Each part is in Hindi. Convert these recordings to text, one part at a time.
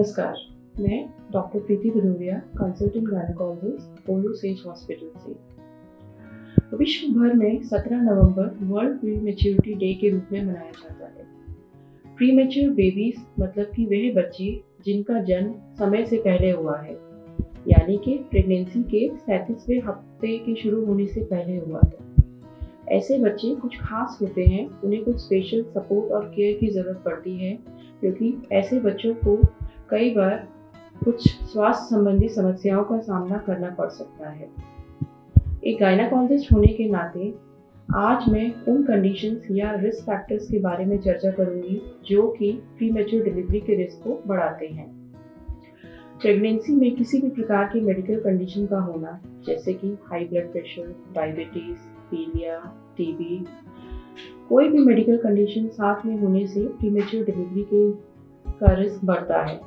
नमस्कार, मैं डॉक्टर प्रीति भदौरिया, कंसल्टेंट गायनेकोलॉजिस्ट, पोलो सेज हॉस्पिटल से। विश्व भर में 17 नवंबर वर्ल्ड प्री मैच्योरिटी डे के रूप में मनाया जाता है। प्री मैच्योर बेबीज मतलब कि वह बच्चे जिनका जन्म समय से पहले हुआ है, यानी कि प्रेगनेंसी के 37वें हफ्ते के शुरू होने से पहले हुआ है। ऐसे बच्चे कुछ खास होते हैं, उन्हें कुछ स्पेशल सपोर्ट और केयर की ज़रूरत पड़ती है, क्योंकि ऐसे बच्चों को कई बार कुछ स्वास्थ्य संबंधी समस्याओं का सामना करना पड़ सकता है। एक गायनेकोलॉजिस्ट होने के नाते आज मैं उन कंडीशंस या रिस्क फैक्टर्स के बारे में चर्चा करूंगी जो कि प्री मैच्योर डिलीवरी के रिस्क को बढ़ाते हैं। प्रेगनेंसी में किसी भी प्रकार की मेडिकल कंडीशन का होना, जैसे कि हाई ब्लड प्रेशर, डायबिटीज, पीलिया, टीबी, कोई भी मेडिकल कंडीशन साथ में होने से प्रीमेच्योर डिलीवरी का रिस्क बढ़ता है।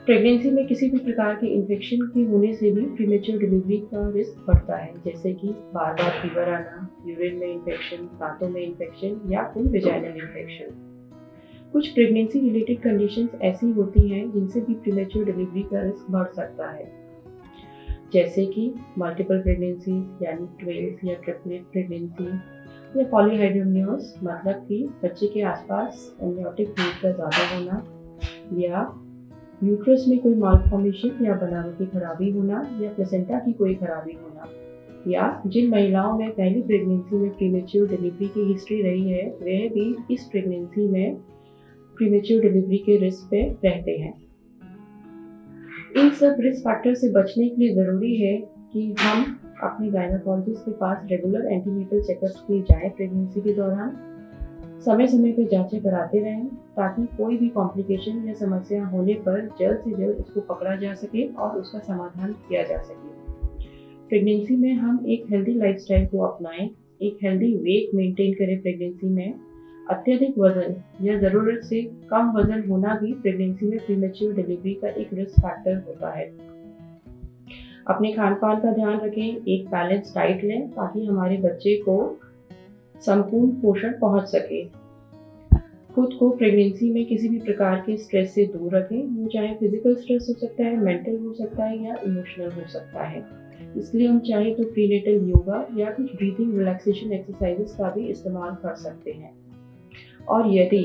प्रेगनेंसी में किसी भी प्रकार के इन्फेक्शन के होने से भी प्रीमेच्योर डिलीवरी का रिस्क बढ़ता है, जैसे कि बार बार फीवर आना, यूरिन में इन्फेक्शन, दांतों में इन्फेक्शन या कोई वेजाइनल इन्फेक्शन। कुछ प्रेगनेंसी रिलेटेड कंडीशंस ऐसी होती हैं जिनसे भी प्रीमेच्योर डिलीवरी का रिस्क बढ़ सकता है, जैसे कि मल्टीपल प्रेगनेंसी यानी ट्विन्स या ट्रिपलेट प्रेगनेंसी, या पॉलीहाइड्रोनियोस मतलब कि बच्चे के आसपास एमनियोटिक फ्लूइड का ज़्यादा होना, या यूट्रस में कोई मालफॉर्मेशन या बनावटी खराबी होना, या प्लेसेंटा की कोई खराबी होना, या जिन महिलाओं में पहली प्रेगनेंसी में प्रीमेच्योर डिलीवरी की हिस्ट्री रही है वह भी इस प्रेगनेंसी में प्रीमेच्योर डिलीवरी के रिस्क पे रहते हैं। इन सब रिस्क फैक्टर से बचने के लिए ज़रूरी है कि हम अपने गायनेकोलॉजिस्ट के पास रेगुलर एंटीनेटल चेकअप्स किए जाएं। प्रेगनेंसी के दौरान समय समय पर जांचें कराते रहें ताकि कोई भी कॉम्प्लिकेशन या समस्या होने पर जल्द से जल्द उसको पकड़ा जा सके और उसका समाधान किया जा सके। प्रेगनेंसी में हम एक हेल्दी लाइफस्टाइल को अपनाएं, एक हेल्दी वेट मेंटेन करें। प्रेगनेंसी में अत्यधिक वजन या ज़रूरत से कम वजन होना भी प्रेगनेंसी में प्रीमेच्योर डिलीवरी का एक रिस्क फैक्टर होता है। अपने खान पान का ध्यान रखें, एक बैलेंस डाइट लें ताकि हमारे बच्चे को संपूर्ण पोषण पहुंच सके। खुद को प्रेगनेंसी में किसी भी प्रकार के स्ट्रेस से दूर रखें, वो चाहे फिजिकल स्ट्रेस हो सकता है, मेंटल हो सकता है या इमोशनल हो सकता है। इसलिए हम चाहे तो प्रीनेटल योगा या कुछ ब्रीथिंग रिलैक्सेशन एक्सरसाइजेस का भी इस्तेमाल कर सकते हैं। और यदि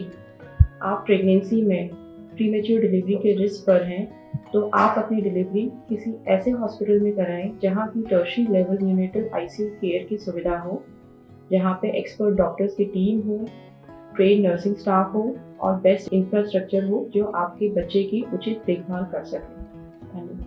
आप प्रेगनेंसी में प्रीमेच्योर डिलीवरी के रिस्क पर हैं तो आप अपनी डिलीवरी किसी ऐसे हॉस्पिटल में कराएं जहां की tertiary level neonatal ICU care की सुविधा हो, जहां पे एक्सपर्ट डॉक्टर्स की टीम हो, ट्रेन नर्सिंग स्टाफ हो और बेस्ट इंफ्रास्ट्रक्चर हो जो आपके बच्चे की उचित देखभाल कर सके। धन्यवाद।